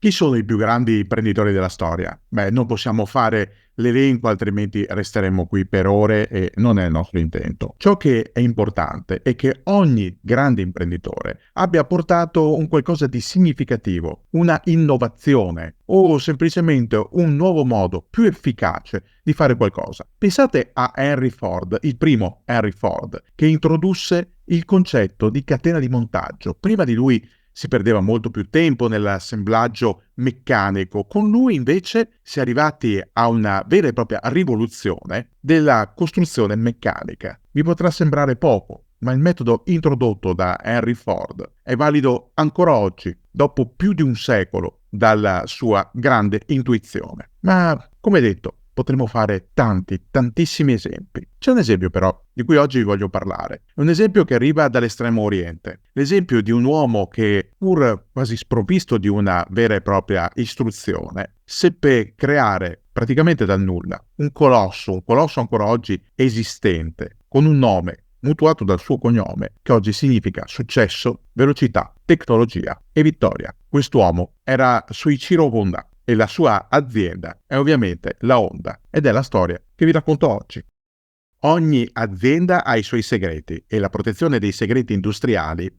Chi sono i più grandi imprenditori della storia? Beh, non possiamo fare l'elenco, altrimenti resteremo qui per ore e non è il nostro intento. Ciò che è importante è che ogni grande imprenditore abbia portato un qualcosa di significativo, una innovazione o semplicemente un nuovo modo più efficace di fare qualcosa. Pensate a Henry Ford, il primo Henry Ford, che introdusse il concetto di catena di montaggio. Prima di lui si perdeva molto più tempo nell'assemblaggio meccanico. Con lui invece si è arrivati a una vera e propria rivoluzione della costruzione meccanica. Vi potrà sembrare poco, ma il metodo introdotto da Henry Ford è valido ancora oggi, dopo più di un secolo dalla sua grande intuizione. Ma, come detto, potremmo fare tantissimi esempi. C'è un esempio però di cui oggi vi voglio parlare. È un esempio che arriva dall'estremo oriente. L'esempio di un uomo che, pur quasi sprovvisto di una vera e propria istruzione, seppe creare praticamente dal nulla un colosso ancora oggi esistente, con un nome mutuato dal suo cognome, che oggi significa successo, velocità, tecnologia e vittoria. Quest'uomo era Soichiro Honda e la sua azienda è ovviamente la Honda ed è la storia che vi racconto oggi. Ogni azienda ha i suoi segreti e la protezione dei segreti industriali,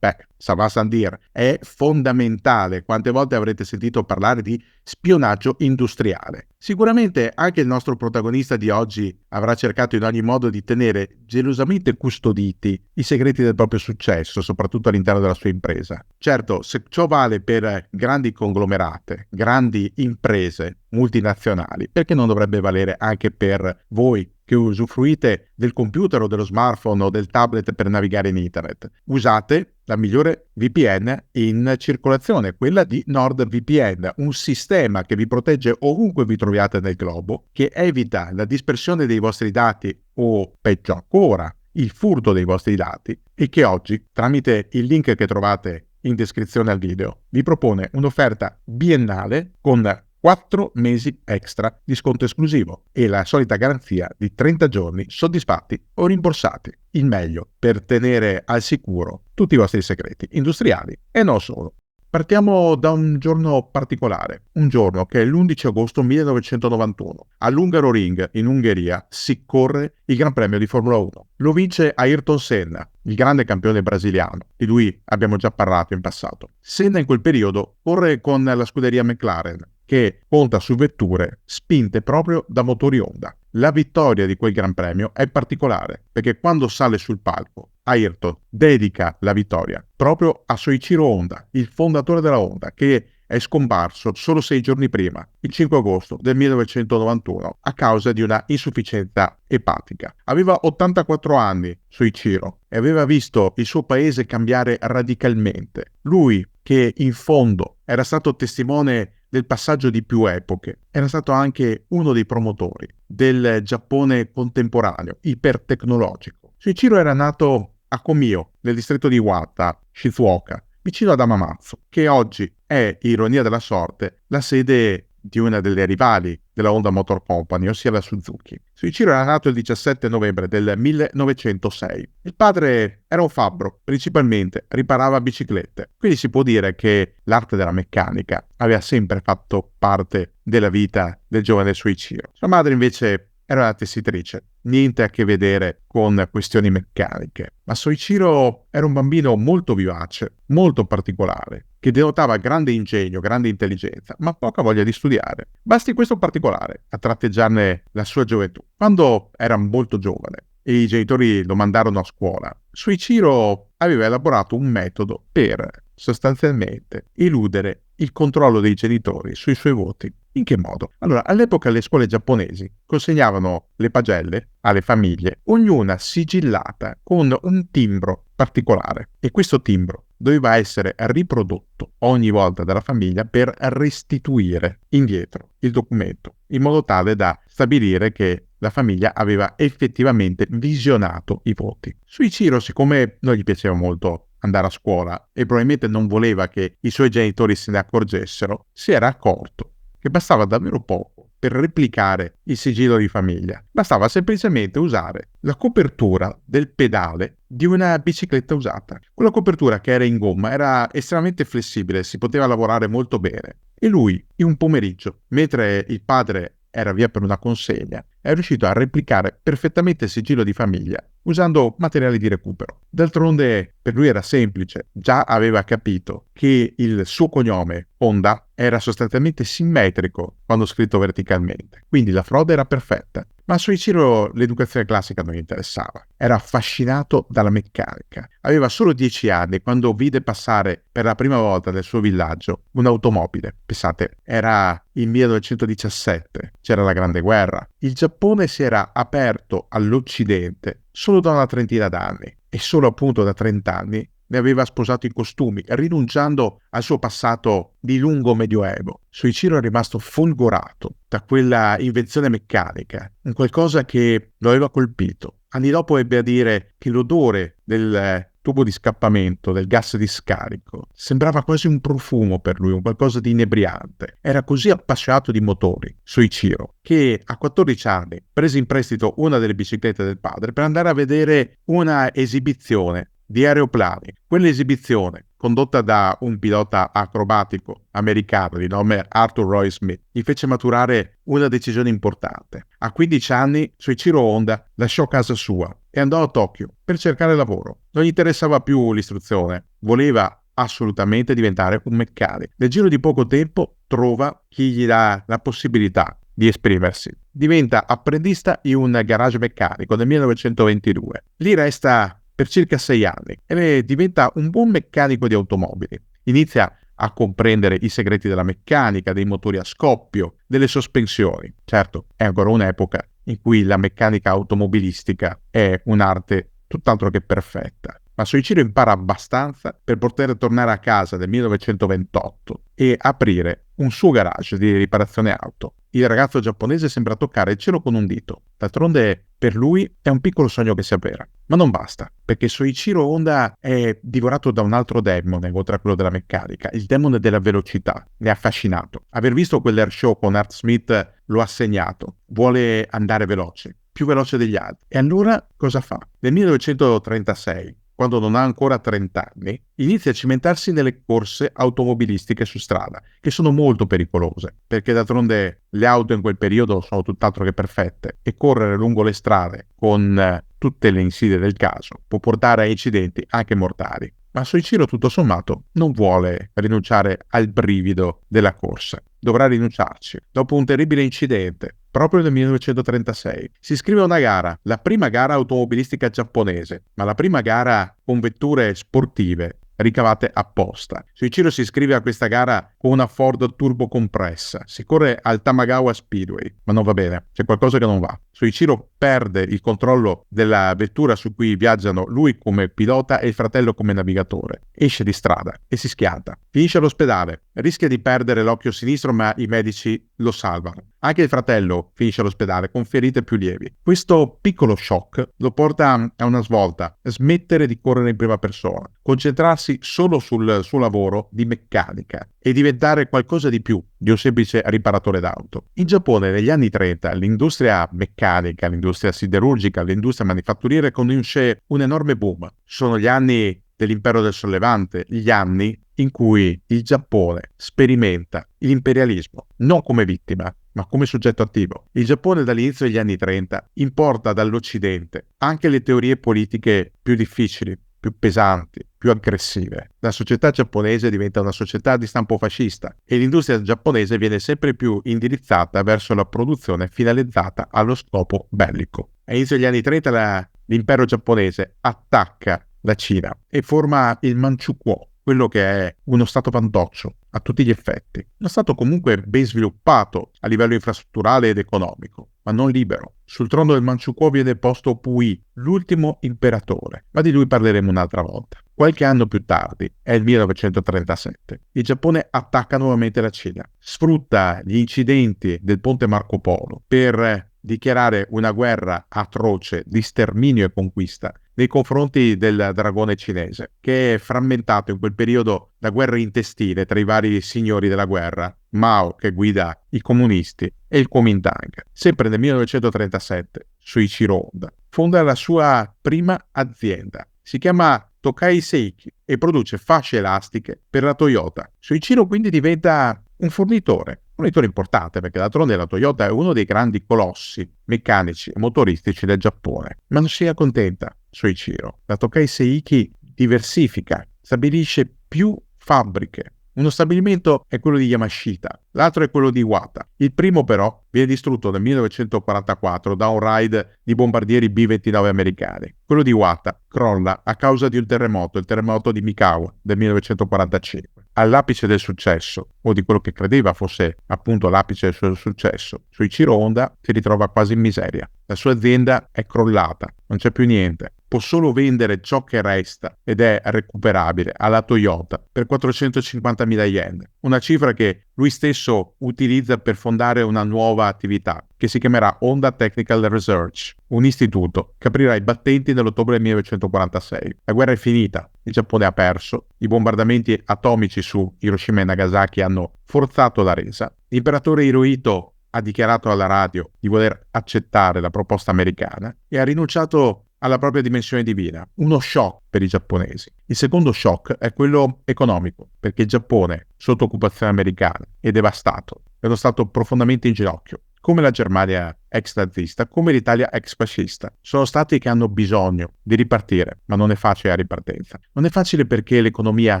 ça va sans dire, è fondamentale. Quante volte avrete sentito parlare di spionaggio industriale? Sicuramente anche il nostro protagonista di oggi avrà cercato in ogni modo di tenere gelosamente custoditi i segreti del proprio successo, soprattutto all'interno della sua impresa. Certo, se ciò vale per grandi conglomerate, grandi imprese multinazionali, perché non dovrebbe valere anche per voi che usufruite del computer o dello smartphone o del tablet per navigare in internet? Usate la migliore VPN in circolazione, quella di NordVPN, un sistema che vi protegge ovunque vi troviate nel globo, che evita la dispersione dei vostri dati o, peggio ancora, il furto dei vostri dati e che oggi, tramite il link che trovate in descrizione al video, vi propone un'offerta biennale con 4 mesi extra di sconto esclusivo e la solita garanzia di 30 giorni soddisfatti o rimborsati. Il meglio per tenere al sicuro tutti i vostri segreti industriali e non solo. Partiamo da un giorno particolare, un giorno che è l'11 agosto 1991. all'Hungaroring in Ungheria si corre il Gran Premio di Formula 1. Lo vince Ayrton Senna, il grande campione brasiliano. Di lui abbiamo già parlato in passato. Senna in quel periodo corre con la scuderia McLaren, che conta su vetture spinte proprio da motori Honda. La vittoria di quel Gran Premio è particolare perché quando sale sul palco Ayrton dedica la vittoria proprio a Soichiro Honda, il fondatore della Honda, che è scomparso solo 6 giorni prima, il 5 agosto del 1991, a causa di una insufficienza epatica. Aveva 84 anni Soichiro e aveva visto il suo paese cambiare radicalmente. Lui, che in fondo era stato testimone del passaggio di più epoche, era stato anche uno dei promotori del Giappone contemporaneo, ipertecnologico. Soichiro era nato a Komio, nel distretto di Iwata, Shizuoka, vicino ad Hamamatsu, che oggi è, ironia della sorte, la sede di una delle rivali della Honda Motor Company, ossia la Suzuki. Soichiro era nato il 17 novembre del 1906. Il padre era un fabbro, principalmente riparava biciclette, quindi si può dire che l'arte della meccanica aveva sempre fatto parte della vita del giovane Soichiro. Sua madre invece era una tessitrice, niente a che vedere con questioni meccaniche. Ma Soichiro era un bambino molto vivace, molto particolare, che denotava grande ingegno, grande intelligenza, ma poca voglia di studiare. Basti questo particolare a tratteggiarne la sua gioventù. Quando era molto giovane e i genitori lo mandarono a scuola, Soichiro aveva elaborato un metodo per sostanzialmente eludere il controllo dei genitori sui suoi voti. In che modo? Allora, all'epoca le scuole giapponesi consegnavano le pagelle alle famiglie, ognuna sigillata con un timbro particolare, e questo timbro doveva essere riprodotto ogni volta dalla famiglia per restituire indietro il documento, in modo tale da stabilire che la famiglia aveva effettivamente visionato i voti. Soichiro, siccome non gli piaceva molto andare a scuola e probabilmente non voleva che i suoi genitori se ne accorgessero, si era accorto che bastava davvero poco per replicare il sigillo di famiglia. Bastava semplicemente usare la copertura del pedale di una bicicletta usata. Quella copertura, che era in gomma, era estremamente flessibile, si poteva lavorare molto bene. e lui, in un pomeriggio, mentre il padre era via per una consegna, è riuscito a replicare perfettamente il sigillo di famiglia usando materiali di recupero. D'altronde per lui era semplice, già aveva capito che il suo cognome, Honda, era sostanzialmente simmetrico quando scritto verticalmente, quindi la frode era perfetta. Ma a Soichiro l'educazione classica non gli interessava. Era affascinato dalla meccanica. Aveva solo 10 anni quando vide passare per la prima volta nel suo villaggio un'automobile. Pensate, era il 1917, c'era la Grande Guerra. Il Giappone si era aperto all'Occidente solo da una trentina d'anni e solo appunto da 30 anni ne aveva sposato i costumi, rinunciando al suo passato di lungo medioevo. Soichiro è rimasto folgorato da quella invenzione meccanica, un qualcosa che lo aveva colpito. Anni dopo ebbe a dire che l'odore del tubo di scappamento, del gas di scarico, sembrava quasi un profumo per lui, un qualcosa di inebriante. Era così appassionato di motori, Soichiro, che a 14 anni prese in prestito una delle biciclette del padre per andare a vedere una esibizione di aeroplani. Quell'esibizione, condotta da un pilota acrobatico americano di nome Arthur Roy Smith, gli fece maturare una decisione importante. A 15 anni Soichiro Honda lasciò casa sua e andò a Tokyo per cercare lavoro. Non gli interessava più l'istruzione, voleva assolutamente diventare un meccanico. Nel giro di poco tempo trova chi gli dà la possibilità di esprimersi. Diventa apprendista in un garage meccanico nel 1922. Lì resta per circa 6 anni e diventa un buon meccanico di automobili. Inizia a comprendere i segreti della meccanica, dei motori a scoppio, delle sospensioni. Certo, è ancora un'epoca in cui la meccanica automobilistica è un'arte tutt'altro che perfetta. Ma Soichiro impara abbastanza per poter tornare a casa nel 1928 e aprire un suo garage di riparazione auto. Il ragazzo giapponese sembra toccare il cielo con un dito. D'altronde per lui è un piccolo sogno che si avvera. Ma non basta, perché Soichiro Honda è divorato da un altro demone oltre a quello della meccanica, il demone della velocità. Ne è affascinato. Aver visto quell'air show con Art Smith lo ha segnato. Vuole andare veloce, più veloce degli altri. E allora cosa fa? Nel 1936, quando non ha ancora 30 anni, inizia a cimentarsi nelle corse automobilistiche su strada, che sono molto pericolose, perché d'altronde le auto in quel periodo sono tutt'altro che perfette e correre lungo le strade con tutte le insidie del caso può portare a incidenti anche mortali. Ma Soichiro, tutto sommato, non vuole rinunciare al brivido della corsa. Dovrà rinunciarci. Dopo un terribile incidente, proprio nel 1936, si iscrive a una gara, la prima gara automobilistica giapponese, ma la prima gara con vetture sportive ricavate apposta. Soichiro si iscrive a questa gara con una Ford turbo compressa. Si corre al Tamagawa Speedway, ma non va bene, c'è qualcosa che non va. Soichiro perde il controllo della vettura su cui viaggiano lui come pilota e il fratello come navigatore. Esce di strada e si schianta. Finisce all'ospedale, rischia di perdere l'occhio sinistro, ma i medici lo salvano. Anche il fratello finisce all'ospedale con ferite più lievi. Questo piccolo shock lo porta a una svolta: smettere di correre in prima persona, concentrarsi solo sul suo lavoro di meccanica e diventare qualcosa di più di un semplice riparatore d'auto. In Giappone negli anni 30 l'industria meccanica, l'industria siderurgica, l'industria manifatturiera conosce un enorme boom. Sono gli anni dell'impero del sollevante, gli anni in cui il Giappone sperimenta l'imperialismo non come vittima, ma come soggetto attivo. Il Giappone dall'inizio degli anni 30 importa dall'Occidente anche le teorie politiche più difficili, più pesanti, più aggressive. La società giapponese diventa una società di stampo fascista e l'industria giapponese viene sempre più indirizzata verso la produzione finalizzata allo scopo bellico. All'inizio degli anni 30 l'impero giapponese attacca la Cina e forma il Manchukuo, quello che è uno stato fantoccio a tutti gli effetti. Uno stato comunque ben sviluppato a livello infrastrutturale ed economico, ma non libero. Sul trono del Manchukuo viene posto Puyi, l'ultimo imperatore, ma di lui parleremo un'altra volta. Qualche anno più tardi, è il 1937, il Giappone attacca nuovamente la Cina, sfrutta gli incidenti del ponte Marco Polo per dichiarare una guerra atroce di sterminio e conquista nei confronti del dragone cinese, che è frammentato in quel periodo da guerre intestine tra i vari signori della guerra, Mao che guida i comunisti e il Kuomintang. Sempre nel 1937, Soichiro Honda fonda la sua prima azienda. Si chiama Tokai Seiki e produce fasce elastiche per la Toyota. Soichiro quindi diventa un fornitore importante, perché d'altronde la Toyota è uno dei grandi colossi meccanici e motoristici del Giappone. Ma non si accontenta Soichiro. La Tokai Seiki diversifica, stabilisce più fabbriche. Uno stabilimento è quello di Yamashita, l'altro è quello di Iwata. Il primo però viene distrutto nel 1944 da un raid di bombardieri B-29 americani. Quello di Iwata crolla a causa di un terremoto, il terremoto di Mikawa del 1945. All'apice del successo, o di quello che credeva fosse appunto l'apice del suo successo, Soichiro Honda si ritrova quasi in miseria. La sua azienda è crollata, non c'è più niente. Può solo vendere ciò che resta ed è recuperabile alla Toyota per 450.000 yen, una cifra che lui stesso utilizza per fondare una nuova attività che si chiamerà Honda Technical Research, un istituto che aprirà i battenti nell'ottobre del 1946. La guerra è finita, il Giappone ha perso, i bombardamenti atomici su Hiroshima e Nagasaki hanno forzato la resa. L'imperatore Hirohito ha dichiarato alla radio di voler accettare la proposta americana e ha rinunciato alla propria dimensione divina, uno shock per i giapponesi. Il secondo shock è quello economico, perché il Giappone, sotto occupazione americana, è devastato, è uno stato profondamente in ginocchio, come la Germania ex nazista, come l'Italia ex fascista. Sono stati che hanno bisogno di ripartire, ma non è facile la ripartenza. Non è facile perché l'economia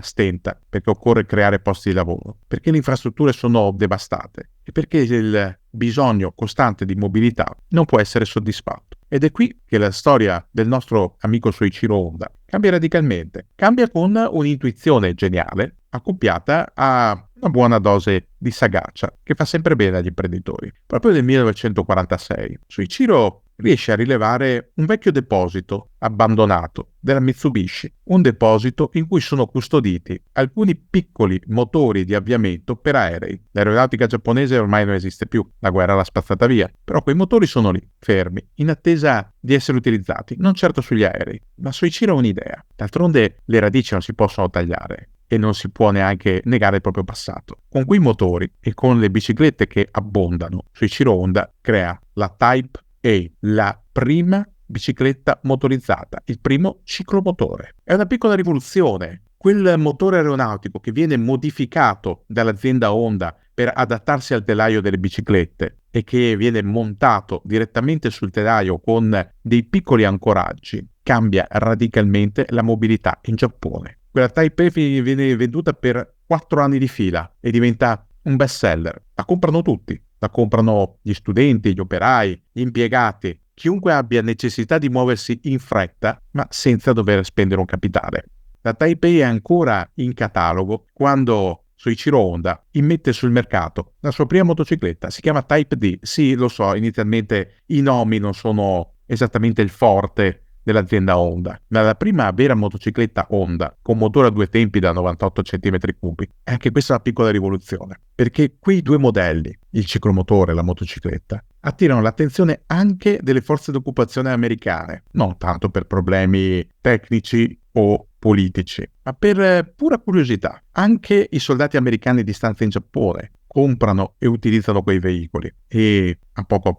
stenta, perché occorre creare posti di lavoro, perché le infrastrutture sono devastate e perché il bisogno costante di mobilità non può essere soddisfatto. Ed è qui che la storia del nostro amico Soichiro Honda cambia radicalmente. Cambia con un'intuizione geniale accoppiata a una buona dose di sagacia che fa sempre bene agli imprenditori. Proprio nel 1946 Soichiro riesce a rilevare un vecchio deposito abbandonato della Mitsubishi, un deposito in cui sono custoditi alcuni piccoli motori di avviamento per aerei. L'aeronautica giapponese ormai non esiste più, la guerra l'ha spazzata via, però quei motori sono lì, fermi, in attesa di essere utilizzati, non certo sugli aerei. Ma Soichiro ha un'idea. D'altronde le radici non si possono tagliare e non si può neanche negare il proprio passato. Con quei motori e con le biciclette che abbondano, Soichiro Honda crea la Type A, la prima bicicletta motorizzata, il primo ciclomotore. È una piccola rivoluzione. Quel motore aeronautico che viene modificato dall'azienda Honda per adattarsi al telaio delle biciclette e che viene montato direttamente sul telaio con dei piccoli ancoraggi, cambia radicalmente la mobilità in Giappone. Quella Type A viene venduta per 4 anni di fila e diventa un best seller. La comprano tutti. La comprano gli studenti, gli operai, gli impiegati, chiunque abbia necessità di muoversi in fretta, ma senza dover spendere un capitale. La Type A è ancora in catalogo quando Soichiro Honda immette sul mercato la sua prima motocicletta. Si chiama Type D. Sì, lo so, inizialmente i nomi non sono esattamente il forte dell'azienda Honda, ma la prima vera motocicletta Honda con motore a 2 tempi da 98 cm3. E anche questa è una piccola rivoluzione, perché quei due modelli, il ciclomotore e la motocicletta, attirano l'attenzione anche delle forze d'occupazione americane, non tanto per problemi tecnici o politici, ma per pura curiosità. Anche i soldati americani di stanza in Giappone comprano e utilizzano quei veicoli e a poco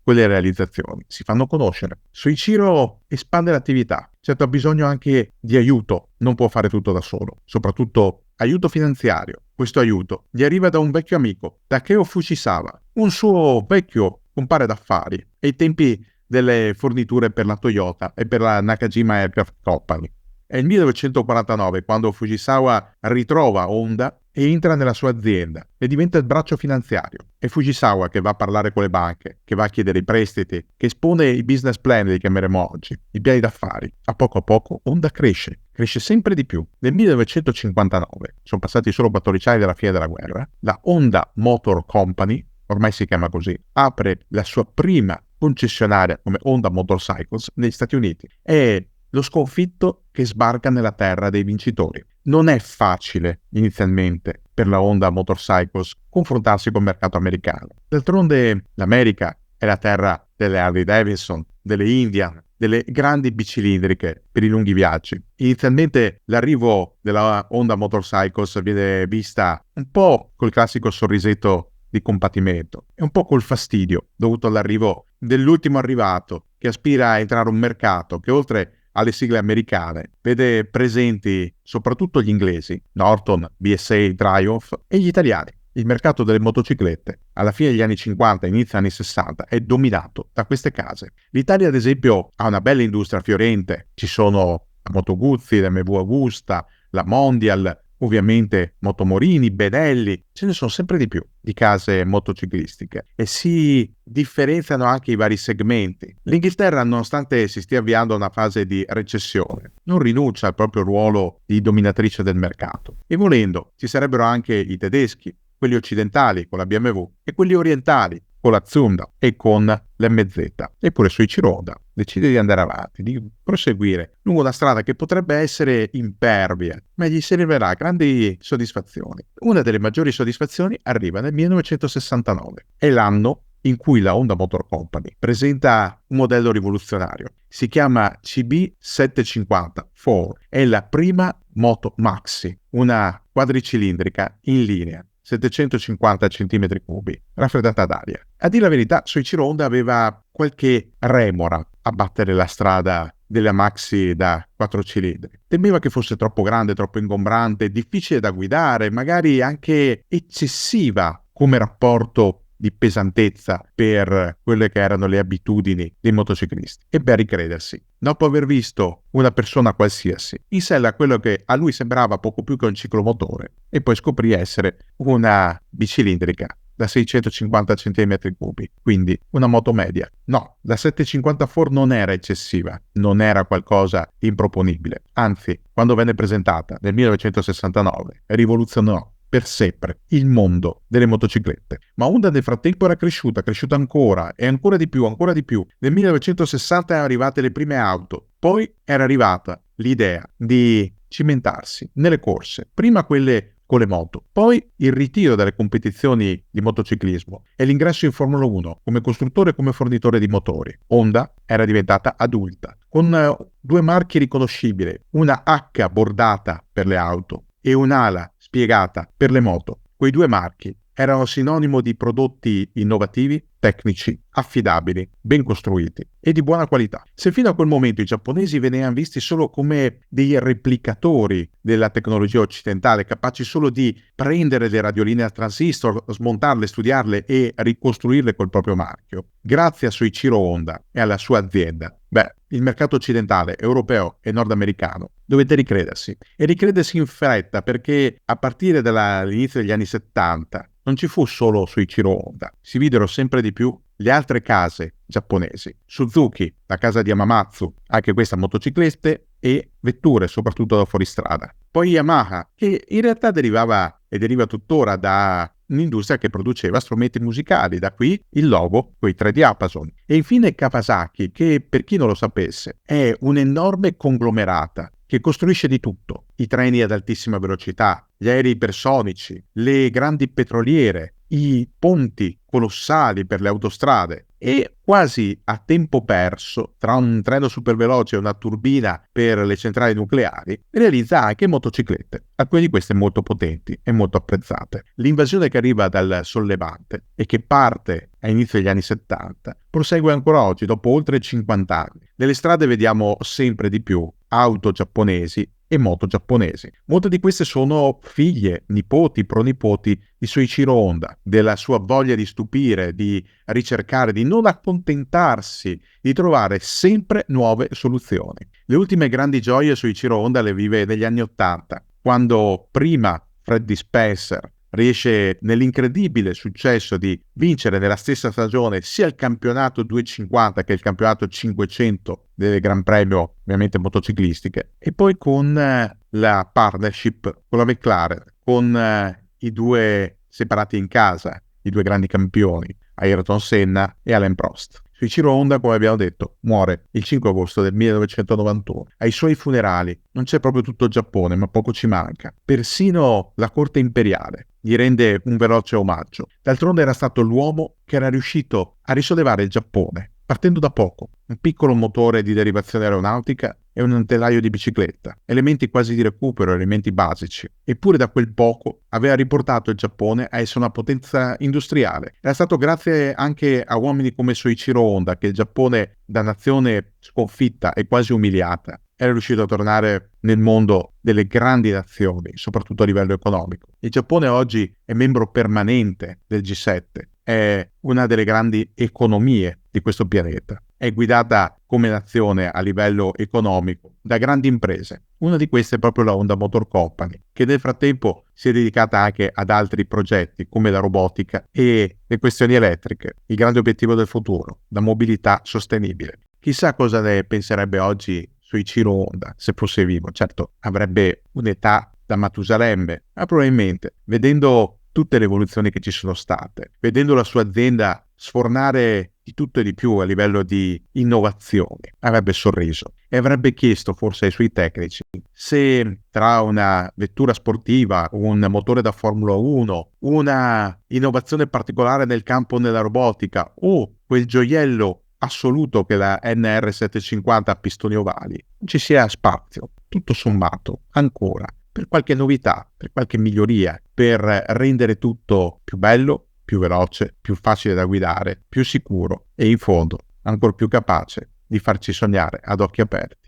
quelle realizzazioni si fanno conoscere. Soichiro espande l'attività, certo ha bisogno anche di aiuto, non può fare tutto da solo, soprattutto aiuto finanziario. Questo aiuto gli arriva da un vecchio amico, Takeo Fujisawa, un suo vecchio compare d'affari ai tempi delle forniture per la Toyota e per la Nakajima Aircraft Company. È il 1949 quando Fujisawa ritrova Honda e entra nella sua azienda e diventa il braccio finanziario. È Fujisawa che va a parlare con le banche, che va a chiedere i prestiti, che espone i business plan, li chiameremo oggi, i piani d'affari. A poco Honda cresce sempre di più. Nel 1959, sono passati solo 14 anni dalla fine della guerra, la Honda Motor Company, ormai si chiama così, apre la sua prima concessionaria come Honda Motorcycles negli Stati Uniti. È lo sconfitto che sbarca nella terra dei vincitori. Non è facile inizialmente per la Honda Motorcycles confrontarsi col mercato americano. D'altronde l'America è la terra delle Harley Davidson, delle Indian, delle grandi bicilindriche per i lunghi viaggi. Inizialmente l'arrivo della Honda Motorcycles viene vista un po' col classico sorrisetto di compatimento e un po' col fastidio dovuto all'arrivo dell'ultimo arrivato che aspira a entrare in un mercato che oltre alle sigle americane vede presenti soprattutto gli inglesi, Norton, BSA, Triumph, e gli italiani il mercato delle motociclette alla fine degli anni 50 e inizio anni 60 è dominato da queste case. L'Italia, ad esempio, ha una bella industria fiorente. Ci sono la Moto Guzzi, la MV Agusta, la Mondial, ovviamente Motomorini, Benelli, ce ne sono sempre di più di case motociclistiche e si differenziano anche i vari segmenti. L'Inghilterra, nonostante si stia avviando una fase di recessione, non rinuncia al proprio ruolo di dominatrice del mercato. E volendo, ci sarebbero anche i tedeschi, quelli occidentali con la BMW e quelli orientali con la Zunda e con l'MZ. Eppure Soichiro Honda decide di andare avanti, di proseguire lungo una strada che potrebbe essere impervia, ma gli si rivelerà grandi soddisfazioni. Una delle maggiori soddisfazioni arriva nel 1969. È l'anno in cui la Honda Motor Company presenta un modello rivoluzionario. Si chiama CB750-4. È la prima moto maxi, una quadricilindrica in linea, 750 cm3, raffreddata ad aria. A dire la verità, Soichiro Honda aveva qualche remora a battere la strada della maxi da 4 cilindri. Temeva che fosse troppo grande, troppo ingombrante, difficile da guidare, magari anche eccessiva come rapporto di pesantezza per quelle che erano le abitudini dei motociclisti. Ebbe a ricredersi. Dopo aver visto una persona qualsiasi in sella a quello che a lui sembrava poco più che un ciclomotore e poi scoprì essere una bicilindrica da 650 cm3, quindi una moto media. No, la 750-4 non era eccessiva, non era qualcosa di improponibile. Anzi, quando venne presentata nel 1969, rivoluzionò per sempre il mondo delle motociclette. Ma Honda nel frattempo era cresciuta ancora e ancora di più. Nel 1960 erano arrivate le prime auto, poi era arrivata l'idea di cimentarsi nelle corse, prima quelle con le moto, poi il ritiro dalle competizioni di motociclismo e l'ingresso in Formula 1 come costruttore e come fornitore di motori. Honda era diventata adulta, con due marchi riconoscibili, una H bordata per le auto e un'ala spiegata per le moto. Quei due marchi erano sinonimo di prodotti innovativi, tecnici, affidabili, ben costruiti e di buona qualità. Se fino a quel momento i giapponesi venivano visti solo come dei replicatori della tecnologia occidentale, capaci solo di prendere le radioline a transistor, smontarle, studiarle e ricostruirle col proprio marchio, grazie a Soichiro Honda e alla sua azienda, il mercato occidentale, europeo e nordamericano dovette ricredersi e ricredersi in fretta, perché a partire dall'inizio degli anni 70 non ci fu solo Soichiro Honda, si videro sempre di più le altre case giapponesi. Suzuki, la casa di Hamamatsu, anche questa motociclette e vetture, soprattutto da fuoristrada. Poi Yamaha, che in realtà derivava e deriva tuttora da un'industria che produceva strumenti musicali, da qui il logo, quei tre diapason. E infine Kawasaki, che per chi non lo sapesse è un'enorme conglomerata che costruisce di tutto: i treni ad altissima velocità, gli aerei ipersonici, le grandi petroliere, i ponti colossali per le autostrade, e quasi a tempo perso, tra un treno superveloce e una turbina per le centrali nucleari, realizza anche motociclette, alcune di queste molto potenti e molto apprezzate. L'invasione che arriva dal Sollevante e che parte a inizio degli anni 70 prosegue ancora oggi, dopo oltre 50 anni. Nelle strade vediamo sempre di più auto giapponesi e moto giapponesi. Molte di queste sono figlie, nipoti, pronipoti di Soichiro Honda, della sua voglia di stupire, di ricercare, di non accontentarsi, di trovare sempre nuove soluzioni. Le ultime grandi gioie Soichiro Honda le vive negli anni 80, quando prima Freddie Spencer riesce nell'incredibile successo di vincere nella stessa stagione sia il campionato 250 che il campionato 500 delle Gran Premio, ovviamente motociclistiche, e poi con la partnership con la McLaren, con i due separati in casa, i due grandi campioni, Ayrton Senna e Alain Prost. Soichiro Honda, come abbiamo detto, muore il 5 agosto del 1991. Ai suoi funerali non c'è proprio tutto il Giappone, ma poco ci manca. Persino la corte imperiale gli rende un veloce omaggio. D'altronde era stato l'uomo che era riuscito a risollevare il Giappone, partendo da poco. Un piccolo motore di derivazione aeronautica e un telaio di bicicletta, elementi quasi di recupero, elementi basici. Eppure da quel poco aveva riportato il Giappone a essere una potenza industriale. Era stato grazie anche a uomini come Soichiro Honda che il Giappone, da nazione sconfitta e quasi umiliata, era riuscito a tornare nel mondo delle grandi nazioni, soprattutto a livello economico. Il Giappone oggi è membro permanente del G7, è una delle grandi economie di questo pianeta. È guidata come nazione a livello economico da grandi imprese. Una di queste è proprio la Honda Motor Company, che nel frattempo si è dedicata anche ad altri progetti come la robotica e le questioni elettriche, il grande obiettivo del futuro, la mobilità sostenibile. Chissà cosa ne penserebbe oggi Soichiro Honda se fosse vivo. Certo, avrebbe un'età da Matusalemme, ma probabilmente, vedendo tutte le evoluzioni che ci sono state, vedendo la sua azienda sfornare di tutto e di più a livello di innovazione, avrebbe sorriso e avrebbe chiesto forse ai suoi tecnici se tra una vettura sportiva, un motore da Formula 1, una innovazione particolare nel campo della robotica o quel gioiello assoluto che è la NR750 a pistoni ovali, ci sia spazio, tutto sommato, ancora, per qualche novità, per qualche miglioria, per rendere tutto più bello, più veloce, più facile da guidare, più sicuro e in fondo ancora più capace di farci sognare ad occhi aperti.